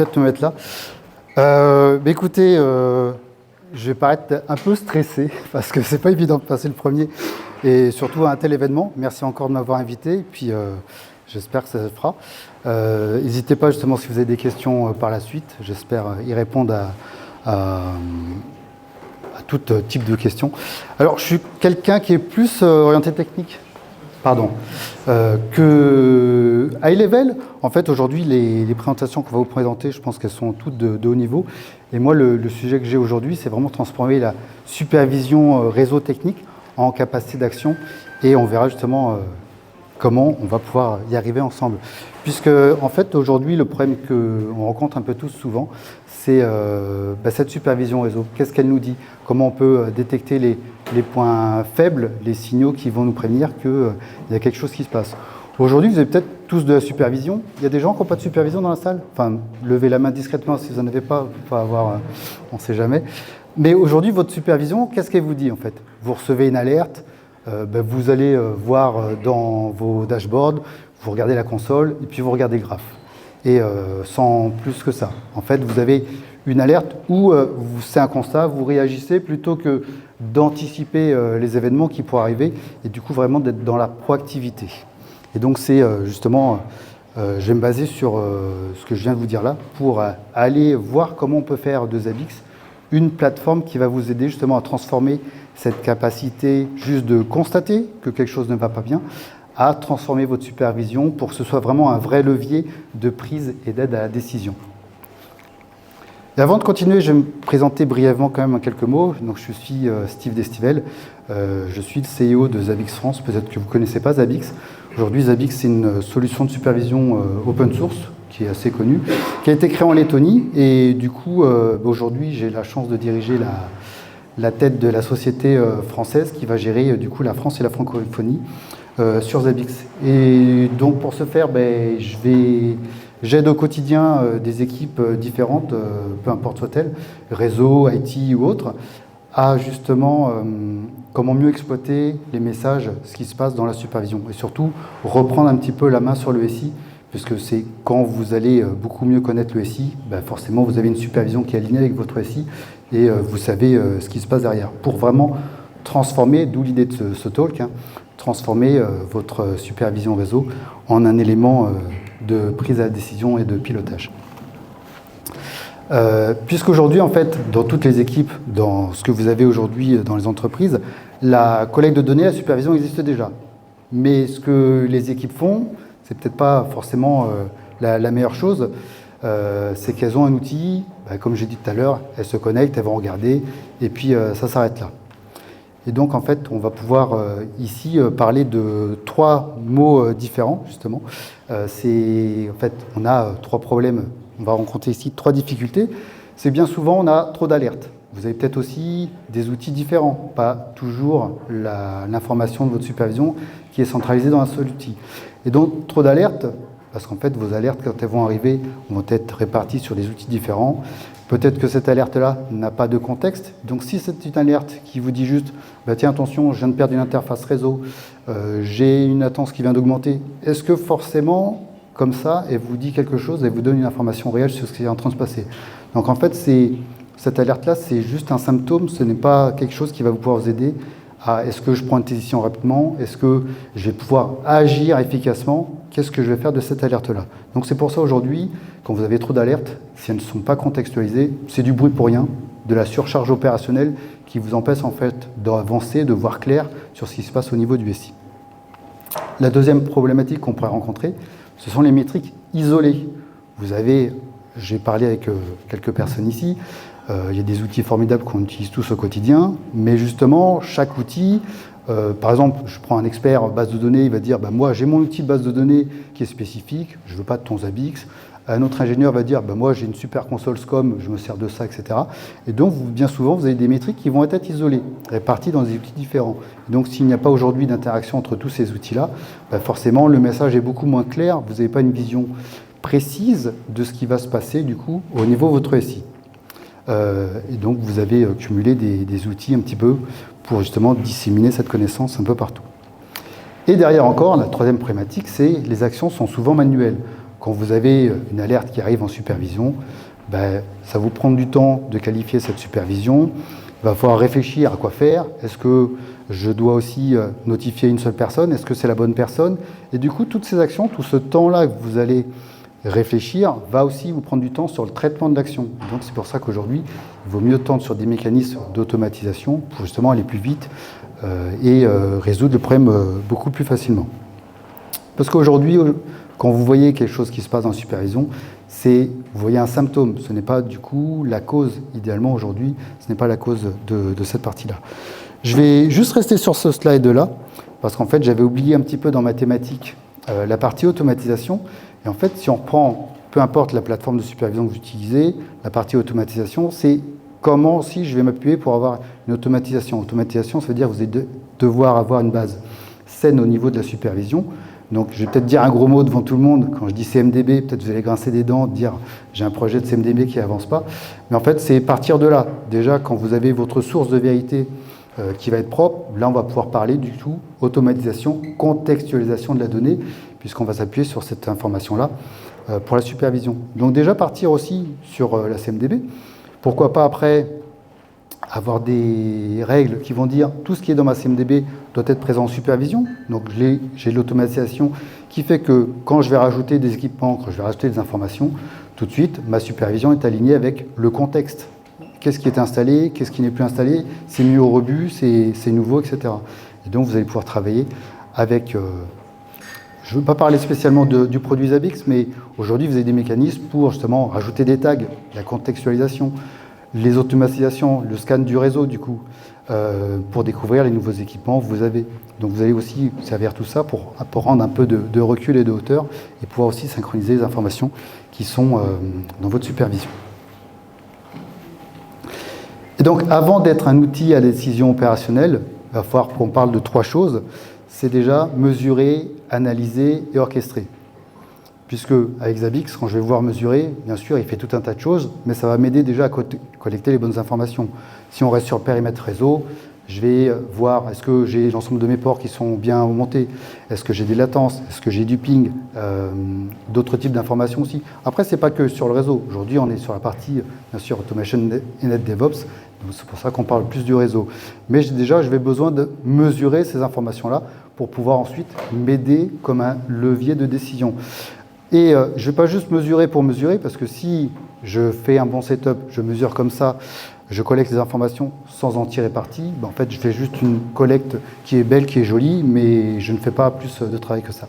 peut-être me mettre là. Écoutez, je vais paraître un peu stressé parce que c'est pas évident de passer le premier et surtout à un tel événement. Merci encore de m'avoir invité. Et puis, j'espère que ça se fera. N'hésitez pas justement si vous avez des questions par la suite. J'espère y répondre à tout type de questions. Alors, je suis quelqu'un qui est plus orienté technique. Que high level, en fait, aujourd'hui, les présentations qu'on va vous présenter, je pense qu'elles sont toutes de haut niveau. Et moi, le sujet que j'ai aujourd'hui, c'est vraiment transformer la supervision réseau technique en capacité d'action. Et on verra justement comment on va pouvoir y arriver ensemble. Puisque, en fait, aujourd'hui, le problème qu'on rencontre un peu tous souvent, c'est cette supervision réseau. Qu'est-ce qu'elle nous dit? Comment on peut détecter les points faibles, les signaux qui vont nous prévenir qu'il y a quelque chose qui se passe. Aujourd'hui, vous avez peut-être tous de la supervision. Il y a des gens qui n'ont pas de supervision dans la salle. Enfin, levez la main discrètement si vous n'en avez pas. Vous pouvez avoir, on ne sait jamais. Mais aujourd'hui, votre supervision, qu'est-ce qu'elle vous dit en fait? Vous recevez une alerte, vous allez voir dans vos dashboards, vous regardez la console et puis vous regardez le graphe. Et sans plus que ça. En fait, vous avez une alerte où c'est un constat, vous réagissez plutôt que d'anticiper les événements qui pourraient arriver et du coup vraiment d'être dans la proactivité. Et donc c'est justement, je vais me baser sur ce que je viens de vous dire là pour aller voir comment on peut faire de Zabbix une plateforme qui va vous aider justement à transformer cette capacité juste de constater que quelque chose ne va pas bien à transformer votre supervision pour que ce soit vraiment un vrai levier de prise et d'aide à la décision. Et avant de continuer, je vais me présenter brièvement quand même en quelques mots. Donc, je suis Steve Destivelle, je suis le CEO de Zabbix France. Peut-être que vous ne connaissez pas Zabbix. Aujourd'hui, Zabbix, c'est une solution de supervision open source qui est assez connue, qui a été créée en Lettonie. Et du coup, aujourd'hui, j'ai la chance de diriger la tête de la société française qui va gérer du coup la France et la francophonie sur Zabbix. Et donc, pour ce faire, j'aide au quotidien des équipes différentes, peu importe soit-elles, réseau, IT ou autres, à justement comment mieux exploiter les messages, ce qui se passe dans la supervision. Et surtout, reprendre un petit peu la main sur le SI, puisque c'est quand vous allez beaucoup mieux connaître le SI, forcément vous avez une supervision qui est alignée avec votre SI et vous savez ce qui se passe derrière. Pour vraiment transformer, d'où l'idée de ce talk, transformer votre supervision réseau en un élément de prise à la décision et de pilotage. Puisqu'aujourd'hui, en fait, dans toutes les équipes, dans ce que vous avez aujourd'hui dans les entreprises, la collecte de données, la supervision existe déjà. Mais ce que les équipes font, c'est peut-être pas forcément la meilleure chose, c'est qu'elles ont un outil, comme j'ai dit tout à l'heure, elles se connectent, elles vont regarder, et puis ça s'arrête là. Et donc, en fait, on va pouvoir ici parler de trois mots différents, justement. En fait, on a trois problèmes. On va rencontrer ici trois difficultés. C'est bien souvent, on a trop d'alertes. Vous avez peut-être aussi des outils différents, pas toujours l'information de votre supervision qui est centralisée dans un seul outil. Et donc, trop d'alertes, parce qu'en fait, vos alertes, quand elles vont arriver, vont être réparties sur des outils différents. Peut-être que cette alerte-là n'a pas de contexte. Donc, si c'est une alerte qui vous dit juste « Tiens, attention, je viens de perdre une interface réseau, j'ai une latence qui vient d'augmenter », est-ce que forcément, comme ça, elle vous dit quelque chose, elle vous donne une information réelle sur ce qui est en train de se passer? Donc, en fait, cette alerte-là, c'est juste un symptôme, ce n'est pas quelque chose qui va pouvoir vous aider à est-ce que je prends une décision rapidement, est-ce que je vais pouvoir agir efficacement, qu'est-ce que je vais faire de cette alerte-là. Donc c'est pour ça aujourd'hui, quand vous avez trop d'alertes, si elles ne sont pas contextualisées, c'est du bruit pour rien, de la surcharge opérationnelle qui vous empêche en fait d'avancer, de voir clair sur ce qui se passe au niveau du SI. La deuxième problématique qu'on pourrait rencontrer, ce sont les métriques isolées. J'ai parlé avec quelques personnes ici, il y a des outils formidables qu'on utilise tous au quotidien, mais justement, chaque outil, par exemple, je prends un expert base de données, il va dire moi j'ai mon outil de base de données qui est spécifique, je ne veux pas de ton Zabbix. Un autre ingénieur va dire moi j'ai une super console SCOM, je me sers de ça, etc. Et donc bien souvent vous avez des métriques qui vont être isolées, réparties dans des outils différents. Et donc s'il n'y a pas aujourd'hui d'interaction entre tous ces outils-là, forcément le message est beaucoup moins clair, vous n'avez pas une vision précise de ce qui va se passer du coup au niveau de votre SI. Et donc vous avez cumulé des outils un petit peu pour justement disséminer cette connaissance un peu partout. Et derrière encore, la troisième problématique, c'est les actions sont souvent manuelles. quand vous avez une alerte qui arrive en supervision, ça vous prend du temps de qualifier cette supervision. Il va falloir réfléchir à quoi faire. Est-ce que je dois aussi notifier une seule personne? Est-ce que c'est la bonne personne? Et du coup, toutes ces actions, tout ce temps-là que vous allez réfléchir, va aussi vous prendre du temps sur le traitement de l'action. Donc c'est pour ça qu'aujourd'hui, il vaut mieux tendre sur des mécanismes d'automatisation pour justement aller plus vite et résoudre le problème beaucoup plus facilement. Parce qu'aujourd'hui, quand vous voyez quelque chose qui se passe en supervision, vous voyez un symptôme. Ce n'est pas du coup la cause, idéalement aujourd'hui, ce n'est pas la cause de cette partie-là. Je vais juste rester sur ce slide-là, parce qu'en fait, j'avais oublié un petit peu dans ma thématique la partie automatisation. Et en fait, si on reprend, peu importe la plateforme de supervision que vous utilisez, la partie automatisation, c'est comment si je vais m'appuyer pour avoir une automatisation. Automatisation, ça veut dire que vous allez devoir avoir une base saine au niveau de la supervision. Donc, je vais peut-être dire un gros mot devant tout le monde. Quand je dis CMDB, peut-être vous allez grincer des dents, dire j'ai un projet de CMDB qui n'avance pas. Mais en fait, c'est partir de là. Déjà, quand vous avez votre source de vérité qui va être propre, là, on va pouvoir parler du tout automatisation, contextualisation de la donnée, puisqu'on va s'appuyer sur cette information-là pour la supervision. Donc déjà, partir aussi sur la CMDB. Pourquoi pas après avoir des règles qui vont dire tout ce qui est dans ma CMDB doit être présent en supervision. Donc j'ai l'automatisation qui fait que quand je vais rajouter des équipements, quand je vais rajouter des informations, tout de suite, ma supervision est alignée avec le contexte. Qu'est-ce qui est installé, qu'est-ce qui n'est plus installé, c'est mis au rebut, c'est nouveau, etc. Et donc vous allez pouvoir travailler avec... je ne veux pas parler spécialement du produit Zabbix, mais aujourd'hui vous avez des mécanismes pour justement rajouter des tags, la contextualisation, les automatisations, le scan du réseau du coup, pour découvrir les nouveaux équipements que vous avez. Donc vous allez aussi servir tout ça pour prendre un peu de recul et de hauteur et pouvoir aussi synchroniser les informations qui sont dans votre supervision. Et donc avant d'être un outil à décision opérationnelle, il va falloir qu'on parle de 3 choses. C'est déjà mesurer, analyser et orchestrer. Puisque avec Zabbix, quand je vais voir mesurer, bien sûr, il fait tout un tas de choses, mais ça va m'aider déjà à collecter les bonnes informations. Si on reste sur le périmètre réseau, je vais voir est-ce que j'ai l'ensemble de mes ports qui sont bien montés, est-ce que j'ai des latences, est-ce que j'ai du ping, d'autres types d'informations aussi. Après, ce n'est pas que sur le réseau. Aujourd'hui, on est sur la partie, bien sûr, Automation et NetDevOps. C'est pour ça qu'on parle plus du réseau. Mais déjà, je vais besoin de mesurer ces informations-là pour pouvoir ensuite m'aider comme un levier de décision. Et je ne vais pas juste mesurer pour mesurer, parce que si je fais un bon setup, je mesure comme ça, je collecte des informations sans en tirer parti, en fait, je fais juste une collecte qui est belle, qui est jolie, mais je ne fais pas plus de travail que ça.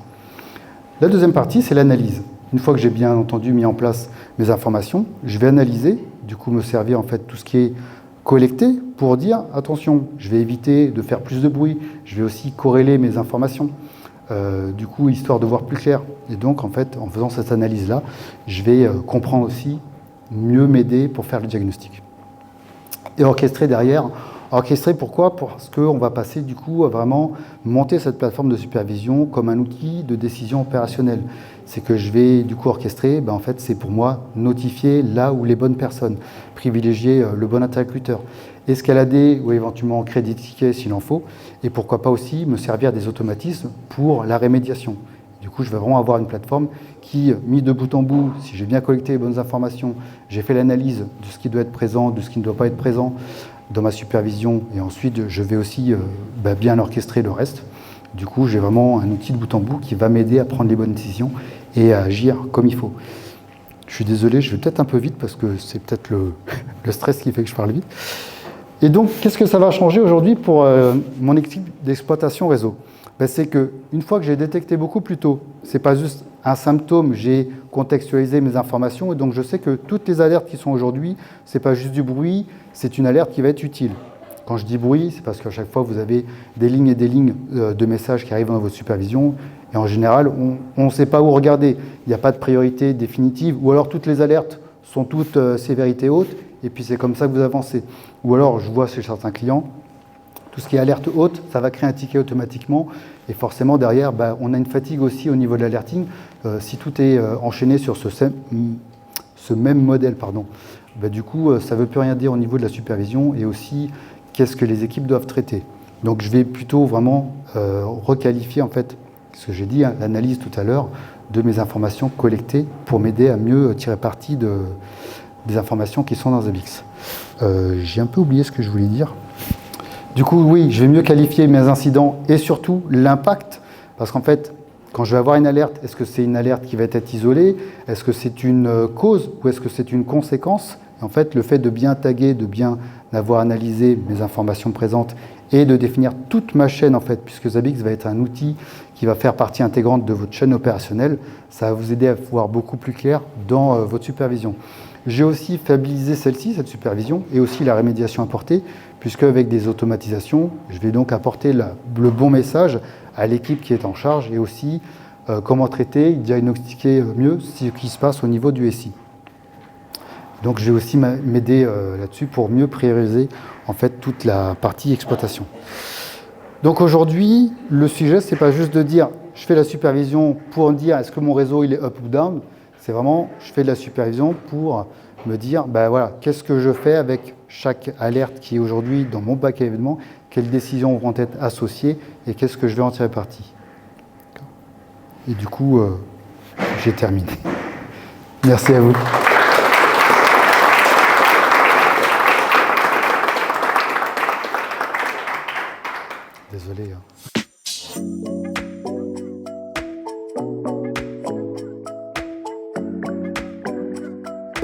La deuxième partie, c'est l'analyse. Une fois que j'ai bien entendu mis en place mes informations, je vais analyser, du coup me servir en fait tout ce qui est collecté pour dire, attention, je vais éviter de faire plus de bruit, je vais aussi corréler mes informations. Du coup, histoire de voir plus clair. Et donc, en fait, en faisant cette analyse-là, je vais comprendre aussi, mieux m'aider pour faire le diagnostic. Et orchestrer derrière. Orchestrer, pourquoi? Parce qu'on va passer, du coup, à vraiment monter cette plateforme de supervision comme un outil de décision opérationnelle. C'est que je vais, du coup, orchestrer, en fait, c'est pour moi notifier là où les bonnes personnes, privilégier le bon interlocuteur, escalader ou éventuellement créer des tickets s'il en faut, et pourquoi pas aussi me servir des automatismes pour la rémédiation. Du coup, je vais vraiment avoir une plateforme qui, mis de bout en bout, si j'ai bien collecté les bonnes informations, j'ai fait l'analyse de ce qui doit être présent, de ce qui ne doit pas être présent dans ma supervision, et ensuite je vais aussi bien orchestrer le reste. Du coup, j'ai vraiment un outil de bout en bout qui va m'aider à prendre les bonnes décisions et à agir comme il faut. Je suis désolé, je vais peut-être un peu vite parce que c'est peut-être le stress qui fait que je parle vite. Et donc, qu'est-ce que ça va changer aujourd'hui pour mon équipe d'exploitation réseau? C'est qu'une fois que j'ai détecté beaucoup plus tôt, ce n'est pas juste un symptôme, j'ai contextualisé mes informations et donc je sais que toutes les alertes qui sont aujourd'hui, ce n'est pas juste du bruit, c'est une alerte qui va être utile. Quand je dis bruit, c'est parce qu'à chaque fois, vous avez des lignes et des lignes de messages qui arrivent dans votre supervision et en général, on ne sait pas où regarder. Il n'y a pas de priorité définitive ou alors toutes les alertes sont toutes sévérité haute et puis c'est comme ça que vous avancez. Ou alors, je vois chez certains clients, tout ce qui est alerte haute, ça va créer un ticket automatiquement. Et forcément, derrière, on a une fatigue aussi au niveau de l'alerting. Si tout est enchaîné sur ce même modèle, du coup, ça ne veut plus rien dire au niveau de la supervision et aussi qu'est-ce que les équipes doivent traiter. Donc, je vais plutôt vraiment requalifier, en fait, ce que j'ai dit, l'analyse tout à l'heure, de mes informations collectées pour m'aider à mieux tirer parti des informations qui sont dans Zabbix. J'ai un peu oublié ce que je voulais dire. Du coup, oui, je vais mieux qualifier mes incidents et surtout l'impact, parce qu'en fait, quand je vais avoir une alerte, est-ce que c'est une alerte qui va être isolée? Est-ce que c'est une cause ou est-ce que c'est une conséquence? Et en fait, le fait de bien taguer, de bien avoir analysé mes informations présentes et de définir toute ma chaîne, en fait, puisque Zabbix va être un outil qui va faire partie intégrante de votre chaîne opérationnelle, ça va vous aider à voir beaucoup plus clair dans votre supervision. J'ai aussi fiabilisé celle-ci, cette supervision, et aussi la rémédiation apportée, puisque avec des automatisations, je vais donc apporter le bon message à l'équipe qui est en charge et aussi comment traiter, diagnostiquer mieux ce qui se passe au niveau du SI. Donc je vais aussi m'aider là-dessus pour mieux prioriser en fait toute la partie exploitation. Donc aujourd'hui, le sujet, c'est pas juste de dire je fais la supervision pour dire est-ce que mon réseau il est up ou down, c'est vraiment je fais de la supervision pour me dire ben voilà, qu'est-ce que je fais avec chaque alerte qui est aujourd'hui dans mon bac à événements, quelles décisions vont être associées et qu'est-ce que je vais en tirer parti. Et du coup, j'ai terminé. Merci à vous. Désolé.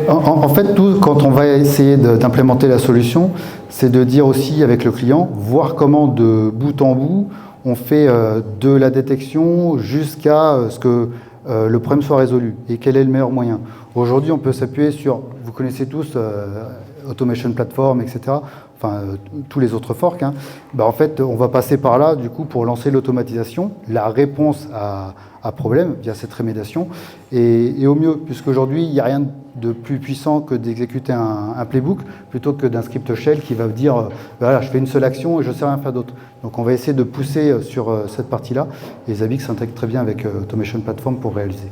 En fait, quand on va essayer d'implémenter la solution, c'est de dire aussi avec le client, voir comment de bout en bout, on fait de la détection jusqu'à ce que le problème soit résolu et quel est le meilleur moyen. Aujourd'hui, on peut s'appuyer sur, vous connaissez tous, Automation Platform, etc., enfin tous les autres forks. Hein. En fait, on va passer par là, du coup, pour lancer l'automatisation, la réponse à problème via cette rémédiation. Et au mieux, puisqu'aujourd'hui, il n'y a rien de plus puissant que d'exécuter un playbook plutôt que d'un script shell qui va dire voilà, je fais une seule action et je ne sais rien faire d'autre. Donc on va essayer de pousser sur cette partie-là et Zabbix s'intègre très bien avec Automation Platform pour réaliser.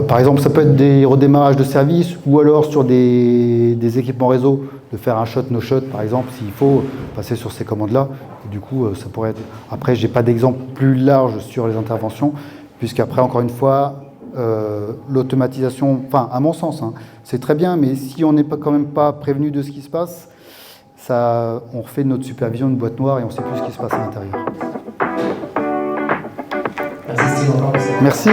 Par exemple, ça peut être des redémarrages de service ou alors sur des équipements réseau, de faire un shot, no shot, par exemple, s'il faut passer sur ces commandes-là. Du coup, ça pourrait être... Après, je n'ai pas d'exemple plus large sur les interventions, puisqu'après, encore une fois, l'automatisation, enfin, à mon sens, hein, c'est très bien, mais si on n'est quand même pas prévenu de ce qui se passe, on refait notre supervision une boîte noire et on ne sait plus ce qui se passe à l'intérieur. Merci Steve. Merci.